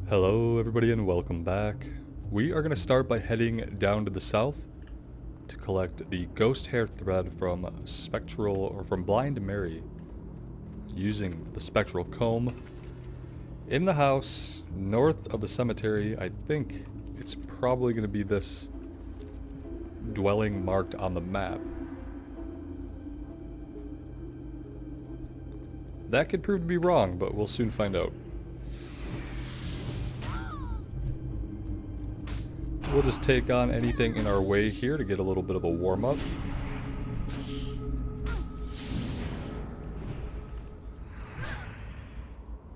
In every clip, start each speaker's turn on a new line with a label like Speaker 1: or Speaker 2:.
Speaker 1: Hello everybody and welcome back. We are going to start by heading down to the south to collect the ghost hair thread from from Blind Mary using the spectral comb. In the house north of the cemetery, I think it's probably going to be this dwelling marked on the map. That could prove to be wrong, but we'll soon find out. We'll just take on anything in our way here to get a little bit of a warm-up.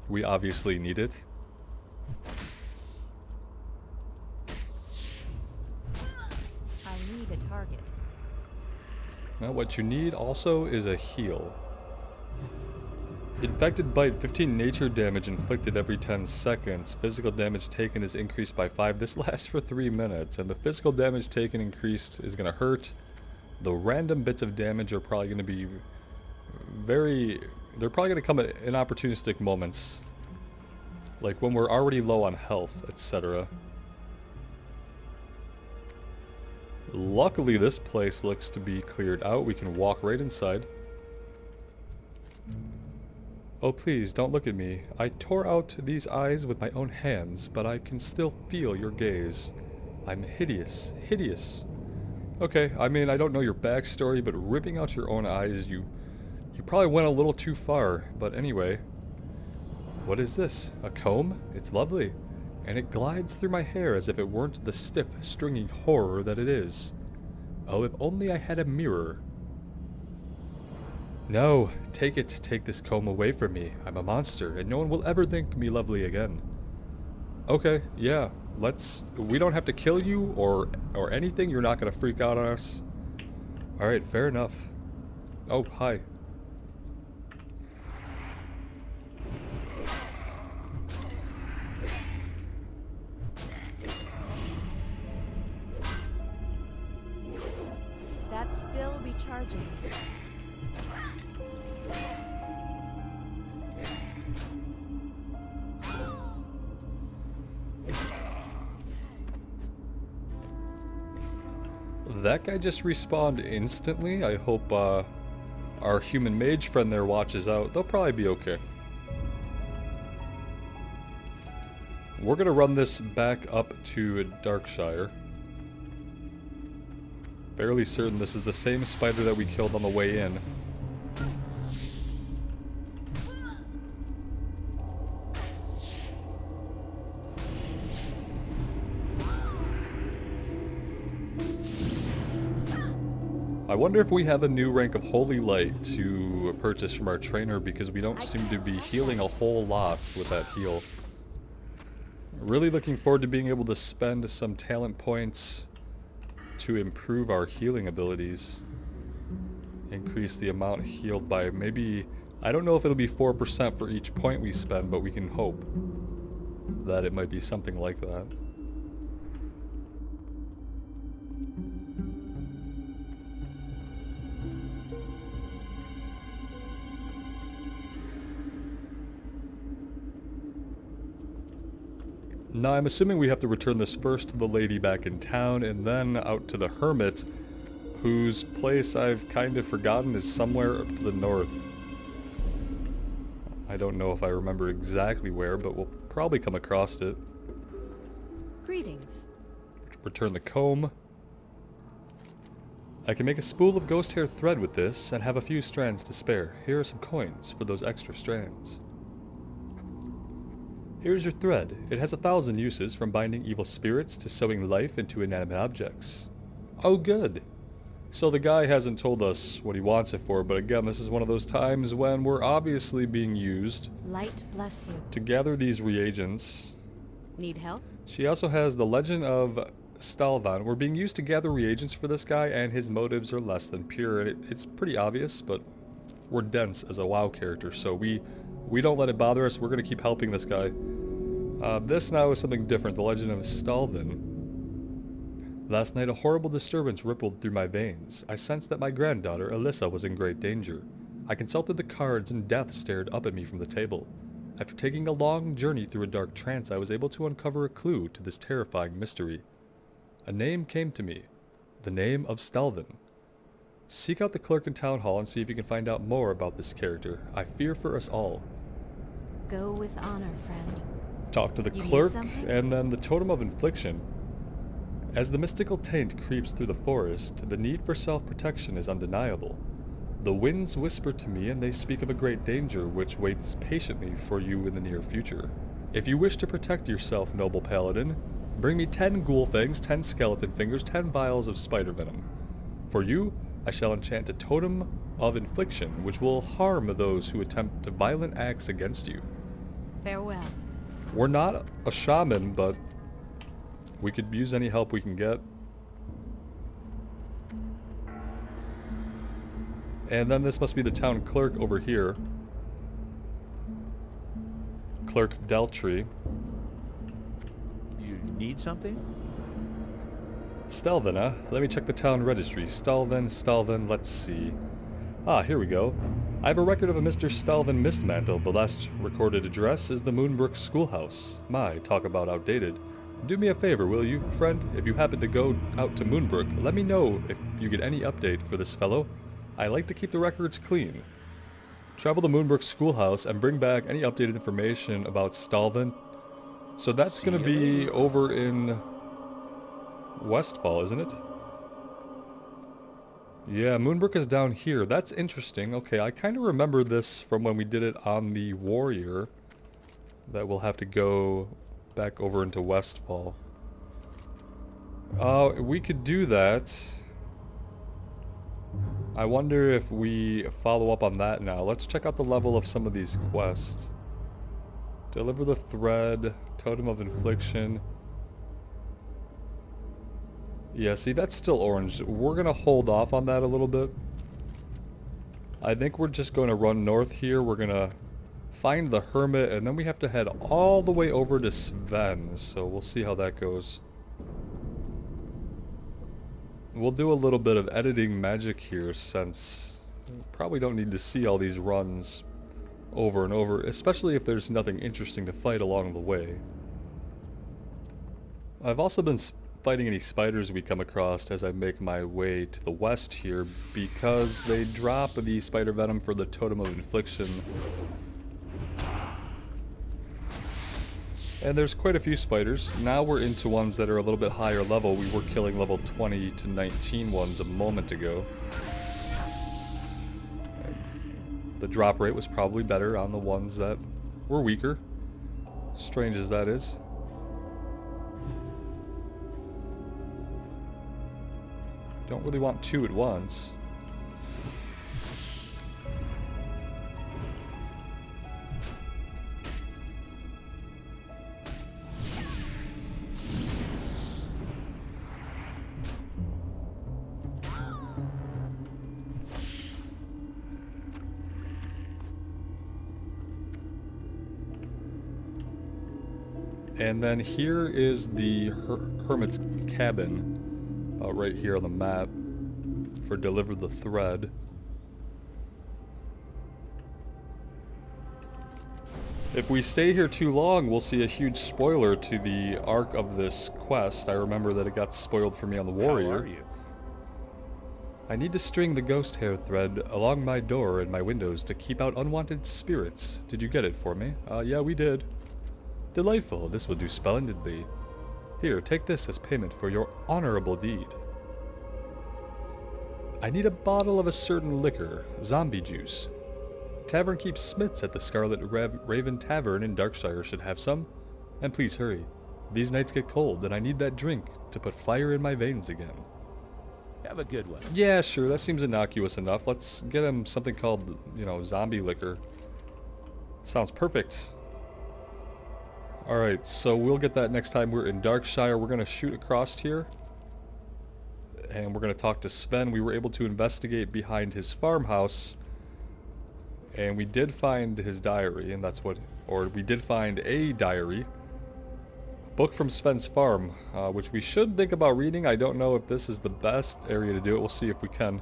Speaker 1: We obviously need it.
Speaker 2: I need a target.
Speaker 1: Now what you need also is a heal. Infected bite, 15 nature damage inflicted every 10 seconds. Physical damage taken is increased by 5. This lasts for 3 minutes, and the physical damage taken increased is going to hurt. The random bits of damage are probably going to be they're probably going to come at inopportunistic moments. Like when we're already low on health, etc. Luckily this place looks to be cleared out. We can walk right inside. Oh please, don't look at me. I tore out these eyes with my own hands, but I can still feel your gaze. I'm hideous, hideous. Okay, I mean, I don't know your backstory, but ripping out your own eyes, you probably went a little too far. But anyway, what is this? A comb? It's lovely. And it glides through my hair as if it weren't the stiff, stringy horror that it is. Oh, if only I had a mirror. No, take this comb away from me. I'm a monster, and no one will ever think me lovely again. Okay, yeah, we don't have to kill you or anything. You're not gonna freak out on us. Alright, fair enough. Oh, hi.
Speaker 2: That's still recharging.
Speaker 1: That guy just respawned instantly. I hope our human mage friend there watches out. They'll probably be okay. We're gonna run this back up to Darkshire. Fairly certain this is the same spider that we killed on the way in. I wonder if we have a new rank of Holy Light to purchase from our trainer, because we don't seem to be healing a whole lot with that heal. Really looking forward to being able to spend some talent points to improve our healing abilities. Increase the amount healed by maybe, I don't know if it'll be 4% for each point we spend, but we can hope that it might be something like that. Now I'm assuming we have to return this first to the lady back in town and then out to the hermit, whose place I've kind of forgotten is somewhere up to the north. I don't know if I remember exactly where, but we'll probably come across it.
Speaker 2: Greetings.
Speaker 1: Return the comb. I can make a spool of ghost hair thread with this and have a few strands to spare. Here are some coins for those extra strands. Here's your thread. It has 1,000 uses, from binding evil spirits to sewing life into inanimate objects. Oh good! So the guy hasn't told us what he wants it for, but again, this is one of those times when we're obviously being used
Speaker 2: Light bless you.
Speaker 1: to gather these reagents.
Speaker 2: Need help?
Speaker 1: She also has the Legend of Stalvan. We're being used to gather reagents for this guy, and his motives are less than pure. It's pretty obvious, but we're dense as a WoW character, so we don't let it bother us. We're going to keep helping this guy. This now is something different. The Legend of Stalvan. Last night a horrible disturbance rippled through my veins. I sensed that my granddaughter, Alyssa, was in great danger. I consulted the cards and death stared up at me from the table. After taking a long journey through a dark trance, I was able to uncover a clue to this terrifying mystery. A name came to me. The name of Stelvin. Seek out the clerk in Town Hall and see if you can find out more about this character. I fear for us all.
Speaker 2: Go with honor, friend.
Speaker 1: Talk to the
Speaker 2: You need
Speaker 1: clerk,
Speaker 2: something?
Speaker 1: and then the Totem of Infliction. As the mystical taint creeps through the forest, the need for self-protection is undeniable. The winds whisper to me, and they speak of a great danger which waits patiently for you in the near future. If you wish to protect yourself, noble paladin, bring me 10 ghoul fangs, 10 skeleton fingers, 10 vials of spider venom. For you, I shall enchant a Totem of Infliction, which will harm those who attempt violent acts against you.
Speaker 2: Farewell.
Speaker 1: We're not a shaman, but we could use any help we can get. And then this must be the town clerk over here. Clerk Deltree.
Speaker 3: You need something?
Speaker 1: Stelvin, huh? Let me check the town registry. Stelvin, let's see. Ah, here we go. I have a record of a Mr. Stelvin Mistmantle. The last recorded address is the Moonbrook Schoolhouse. My, talk about outdated. Do me a favor, will you, friend? If you happen to go out to Moonbrook, let me know if you get any update for this fellow. I like to keep the records clean. Travel to Moonbrook Schoolhouse and bring back any updated information about Stelvin. So that's going to be over in Westfall, isn't it? Yeah, Moonbrook is down here. That's interesting. Okay, I kind of remember this from when we did it on the Warrior. That we'll have to go back over into Westfall. We could do that. I wonder if we follow up on that now. Let's check out the level of some of these quests. Deliver the thread, Totem of Infliction. Yeah, see, that's still orange. We're going to hold off on that a little bit. I think we're just going to run north here. We're going to find the hermit, and then we have to head all the way over to Sven. So we'll see how that goes. We'll do a little bit of editing magic here, since we probably don't need to see all these runs over and over, especially if there's nothing interesting to fight along the way. I've also been fighting any spiders we come across as I make my way to the west here, because they drop the spider venom for the Totem of Infliction. And there's quite a few spiders. Now we're into ones that are a little bit higher level. We were killing level 20 to 19 ones a moment ago. The drop rate was probably better on the ones that were weaker. Strange as that is. Don't really want two at once. And then here is the hermit's cabin, right here on the map, for deliver the thread. If we stay here too long, we'll see a huge spoiler to the arc of this quest. I remember that it got spoiled for me on the Warrior.
Speaker 3: How are you?
Speaker 1: I need to string the ghost hair thread along my door and my windows to keep out unwanted spirits. Did you get it for me? Yeah, we did. Delightful. This will do splendidly. Here, take this as payment for your honorable deed. I need a bottle of a certain liquor, zombie juice. Tavern keeps smiths at the Scarlet Raven Tavern in Darkshire should have some. And please hurry. These nights get cold, and I need that drink to put fire in my veins again.
Speaker 3: Have a good one.
Speaker 1: Yeah, sure, that seems innocuous enough. Let's get him something called, zombie liquor. Sounds perfect. Alright, so we'll get that next time we're in Darkshire. We're going to shoot across here. And we're going to talk to Sven. We were able to investigate behind his farmhouse. And we did find his diary, and that's what... Or we did find a diary. Book from Sven's farm, which we should think about reading. I don't know if this is the best area to do it. We'll see if we can.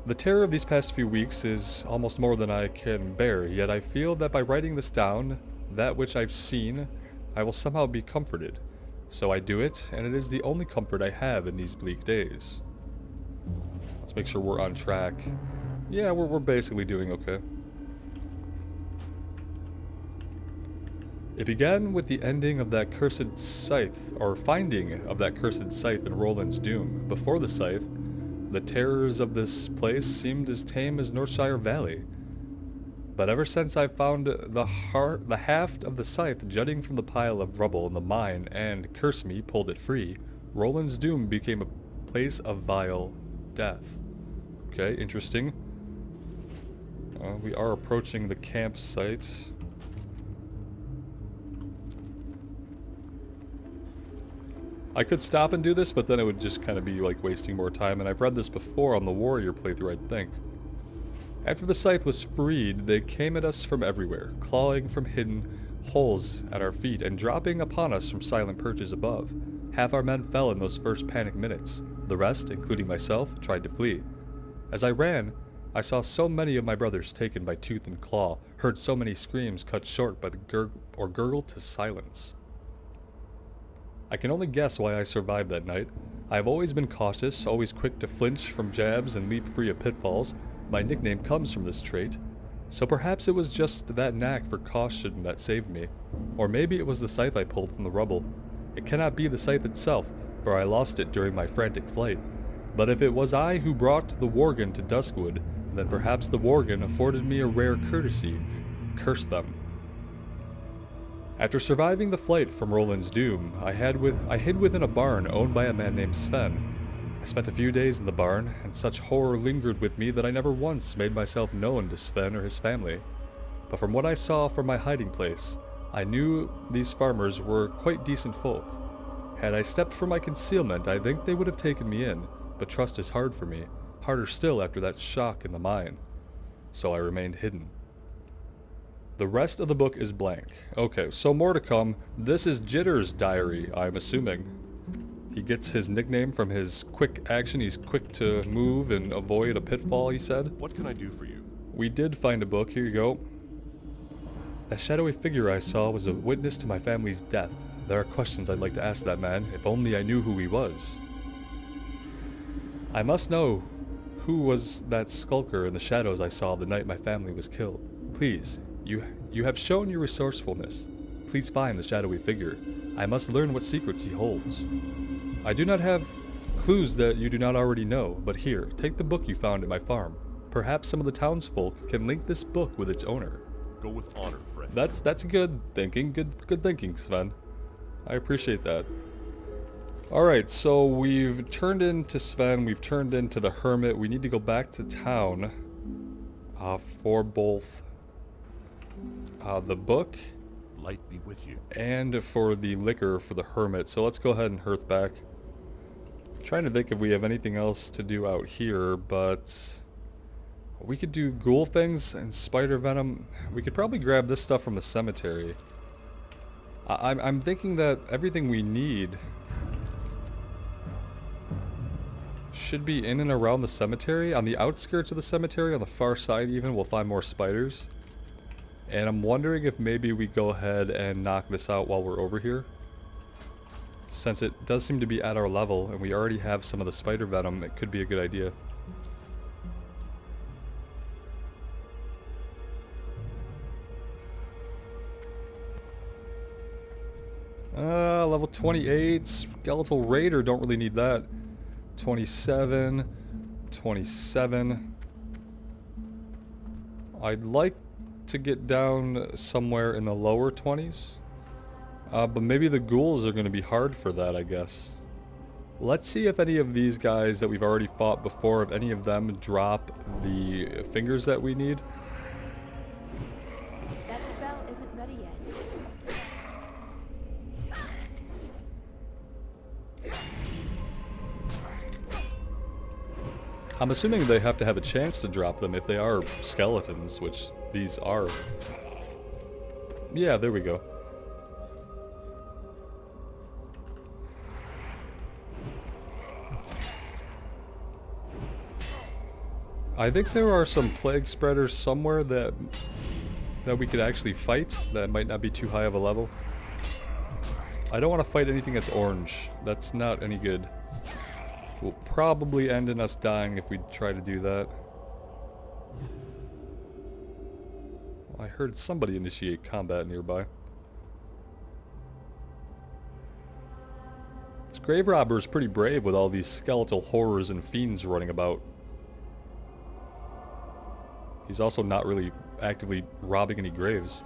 Speaker 1: The terror of these past few weeks is almost more than I can bear, yet I feel that by writing this down, that which I've seen, I will somehow be comforted. So I do it, and it is the only comfort I have in these bleak days. Let's make sure we're on track. Yeah, we're basically doing okay. It began with the ending of that cursed scythe, or finding of that cursed scythe in Roland's Doom. Before the scythe, the terrors of this place seemed as tame as Northshire Valley. But ever since I found the haft of the scythe jutting from the pile of rubble in the mine and, curse me, pulled it free, Roland's Doom became a place of vile death. Okay, interesting. We are approaching the campsite. I could stop and do this, but then it would just kind of be like wasting more time, and I've read this before on the Warrior playthrough, I think. After the scythe was freed, they came at us from everywhere, clawing from hidden holes at our feet and dropping upon us from silent perches above. Half our men fell in those first panic minutes. The rest, including myself, tried to flee. As I ran, I saw so many of my brothers taken by tooth and claw, heard so many screams cut short by the gurgle to silence. I can only guess why I survived that night. I have always been cautious, always quick to flinch from jabs and leap free of pitfalls. My nickname comes from this trait. So perhaps it was just that knack for caution that saved me. Or maybe it was the scythe I pulled from the rubble. It cannot be the scythe itself, for I lost it during my frantic flight. But if it was I who brought the worgen to Duskwood, then perhaps the worgen afforded me a rare courtesy. Curse them. After surviving the flight from Roland's Doom, I hid within a barn owned by a man named Sven. I spent a few days in the barn, and such horror lingered with me that I never once made myself known to Sven or his family. But from what I saw from my hiding place, I knew these farmers were quite decent folk. Had I stepped for my concealment, I think they would have taken me in, but trust is hard for me, harder still after that shock in the mine. So I remained hidden. The rest of the book is blank. Okay, so more to come. This is Jitter's diary, I'm assuming. He gets his nickname from his quick action. He's quick to move and avoid a pitfall, he said.
Speaker 4: What can I do for you?
Speaker 1: We did find a book. Here you go. That shadowy figure I saw was a witness to my family's death. There are questions I'd like to ask that man, if only I knew who he was. I must know who was that skulker in the shadows I saw the night my family was killed. Please. You have shown your resourcefulness. Please find the shadowy figure. I must learn what secrets he holds. I do not have clues that you do not already know, but here, take the book you found at my farm. Perhaps some of the townsfolk can link this book with its owner.
Speaker 4: Go with honor, friend.
Speaker 1: That's good thinking. Good thinking, Sven. I appreciate that. Alright, so we've turned into Sven, we've turned into the Hermit. We need to go back to town for both the book
Speaker 4: Light be with you.
Speaker 1: and for the liquor for the Hermit. So let's go ahead and hearth back. Trying to think if we have anything else to do out here, but we could do ghoul things and spider venom. We could probably grab this stuff from the cemetery. I'm thinking that everything we need should be in and around the cemetery. On the outskirts of the cemetery, on the far side even, we'll find more spiders. And I'm wondering if maybe we go ahead and knock this out while we're over here. Since it does seem to be at our level and we already have some of the spider venom, it could be a good idea. Level 28, Skeletal Raider, don't really need that. 27, 27. I'd like to get down somewhere in the lower 20s. But maybe the ghouls are going to be hard for that, I guess. Let's see if any of these guys that we've already fought before, if any of them drop the fingers that we need.
Speaker 5: That spell isn't ready yet.
Speaker 1: I'm assuming they have to have a chance to drop them if they are skeletons, which these are. Yeah, there we go. I think there are some plague spreaders somewhere that we could actually fight that might not be too high of a level. I don't want to fight anything that's orange. That's not any good. Will probably end in us dying if we try to do that. I heard somebody initiate combat nearby. This grave robber is pretty brave with all these skeletal horrors and fiends running about. He's also not really actively robbing any graves.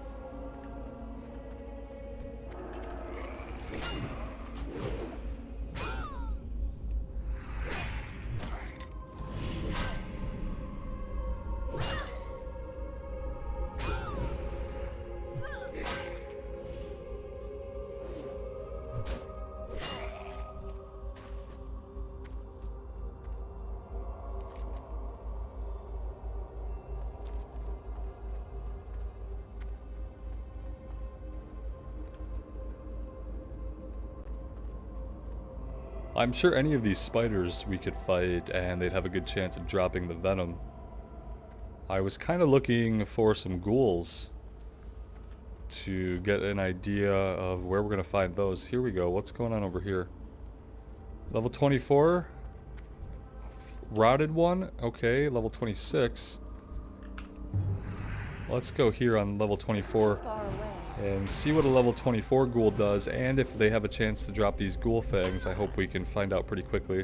Speaker 1: I'm sure any of these spiders we could fight and they'd have a good chance of dropping the venom. I was kind of looking for some ghouls to get an idea of where we're going to find those. Here we go. What's going on over here? Level 24. Rotted one. Okay, level 26. Let's go here on level 24 and see what a level 24 ghoul does, and if they have a chance to drop these ghoul fangs. I hope we can find out pretty quickly.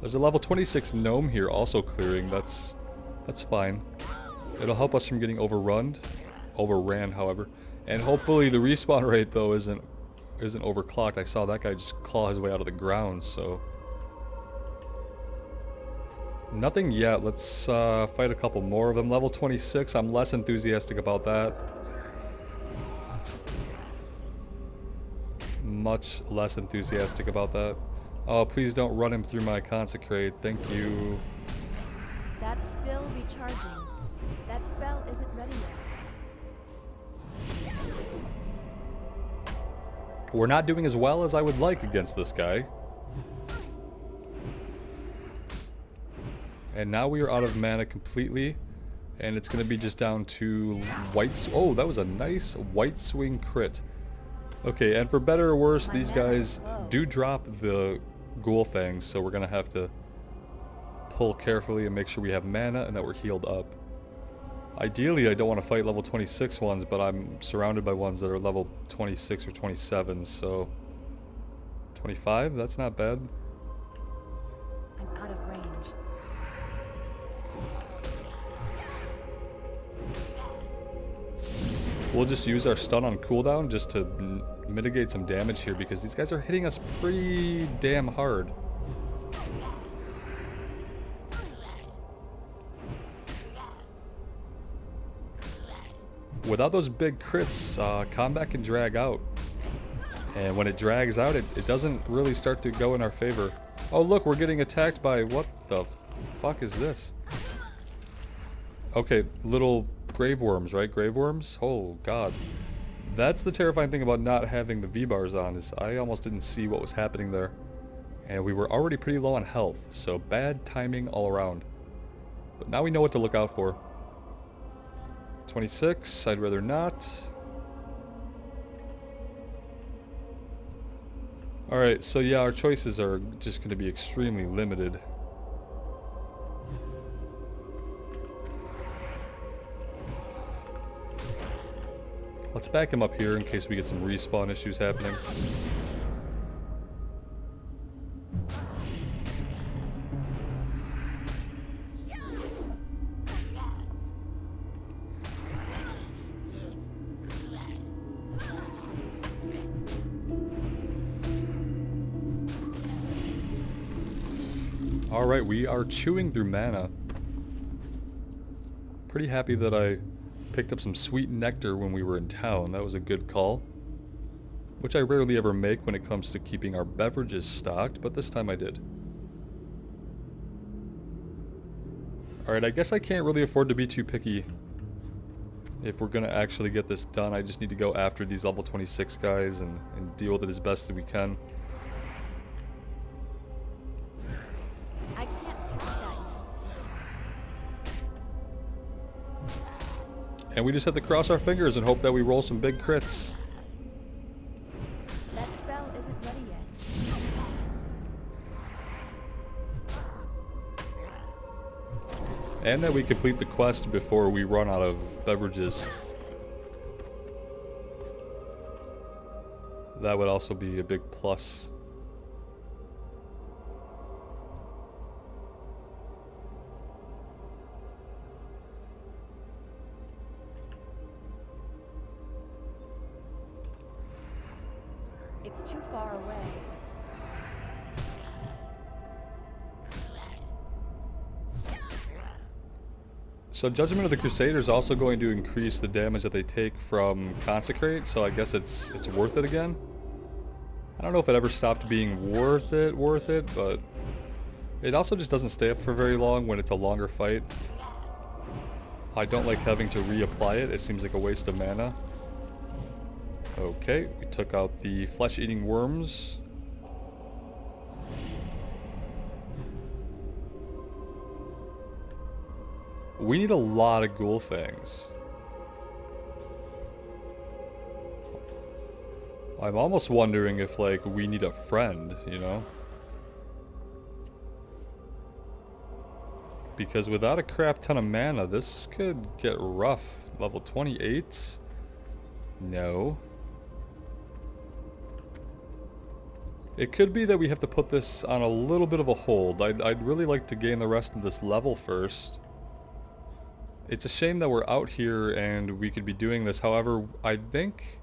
Speaker 1: There's a level 26 gnome here also clearing. That's fine. It'll help us from getting overrun. Overran, however. And hopefully the respawn rate though isn't overclocked. I saw that guy just claw his way out of the ground, so nothing yet. Let's fight a couple more of them. Level 26, I'm less enthusiastic about that. Much less enthusiastic about that. Oh, please don't run him through my consecrate. Thank you.
Speaker 5: That's still recharging. That spell isn't ready yet.
Speaker 1: We're not doing as well as I would like against this guy. And now we are out of mana completely. And it's going to be just down to white... Oh, that was a nice white swing crit. Okay, and for better or worse, these guys do drop the ghoul fangs, so we're going to have to pull carefully and make sure we have mana and that we're healed up. Ideally, I don't want to fight level 26 ones, but I'm surrounded by ones that are level 26 or 27, so... 25? That's not bad.
Speaker 5: I'm out of range.
Speaker 1: We'll just use our stun on cooldown just to mitigate some damage here, because these guys are hitting us pretty damn hard. Without those big crits, combat can drag out. And when it drags out, it doesn't really start to go in our favor. Oh look, we're getting attacked by... What the fuck is this? Okay, little grave worms, right? Grave worms? Oh god. That's the terrifying thing about not having the V-bars on, is I almost didn't see what was happening there. And we were already pretty low on health, so bad timing all around. But now we know what to look out for. 26, I'd rather not. Alright, so yeah, our choices are just going to be extremely limited. Let's back him up here in case we get some respawn issues happening. Alright, we are chewing through mana. Pretty happy that I picked up some sweet nectar when we were in town. That was a good call. Which I rarely ever make when it comes to keeping our beverages stocked, but this time I did. Alright, I guess I can't really afford to be too picky. If we're gonna actually get this done, I just need to go after these level 26 guys and deal with it as best as we can.
Speaker 5: I can't
Speaker 1: And we just have to cross our fingers and hope that we roll some big crits.
Speaker 5: That spell isn't ready yet.
Speaker 1: And that we complete the quest before we run out of beverages. That would also be a big plus.
Speaker 5: It's too far away.
Speaker 1: So Judgment of the Crusader is also going to increase the damage that they take from Consecrate, so I guess it's worth it again. I don't know if it ever stopped being worth it, but it also just doesn't stay up for very long when it's a longer fight. I don't like having to reapply it. It seems like a waste of mana. Okay, we took out the flesh-eating worms. We need a lot of ghoul fangs. I'm almost wondering if, like, we need a friend, you know? Because without a crap ton of mana, this could get rough. Level 28? No. It could be that we have to put this on a little bit of a hold. I'd really like to gain the rest of this level first. It's a shame that we're out here and we could be doing this. However, I think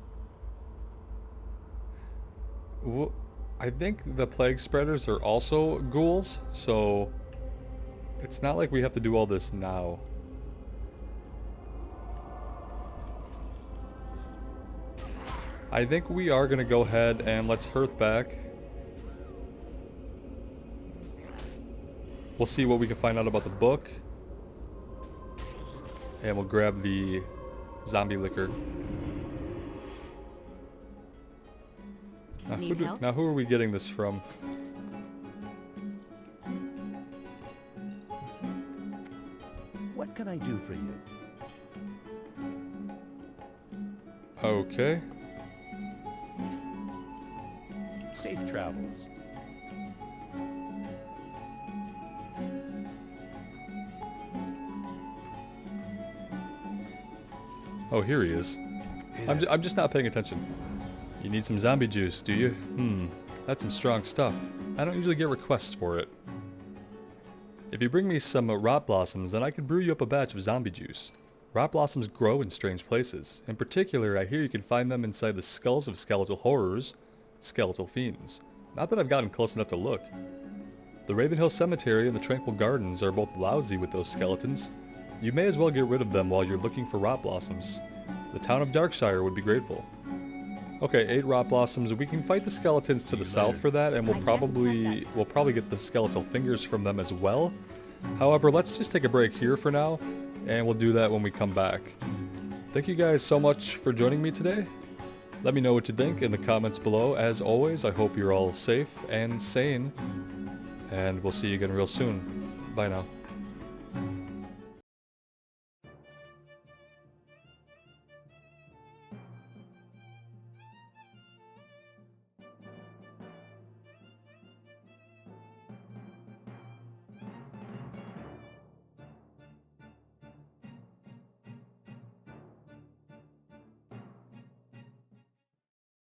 Speaker 1: the plague spreaders are also ghouls, so it's not like we have to do all this now. I think we are going to go ahead and let's hearth back. We'll see what we can find out about the book. And we'll grab the zombie liquor.
Speaker 2: Need help?
Speaker 1: Now who are we getting this from?
Speaker 3: What can I do for you?
Speaker 1: Okay.
Speaker 3: Safe travels.
Speaker 1: Oh, here he is. I'm just not paying attention. You need some zombie juice, do you? That's some strong stuff. I don't usually get requests for it. If you bring me some rot blossoms, then I can brew you up a batch of zombie juice. Rot blossoms grow in strange places. In particular, I hear you can find them inside the skulls of skeletal horrors, skeletal fiends. Not that I've gotten close enough to look. The Ravenhill Cemetery and the Tranquil Gardens are both lousy with those skeletons. You may as well get rid of them while you're looking for rot blossoms. The town of Darkshire would be grateful. Okay, 8 rot blossoms. We can fight the skeletons to the south for that, and we'll probably get the skeletal fingers from them as well. However, let's just take a break here for now, and we'll do that when we come back. Thank you guys so much for joining me today. Let me know what you think in the comments below. As always, I hope you're all safe and sane, and we'll see you again real soon. Bye now.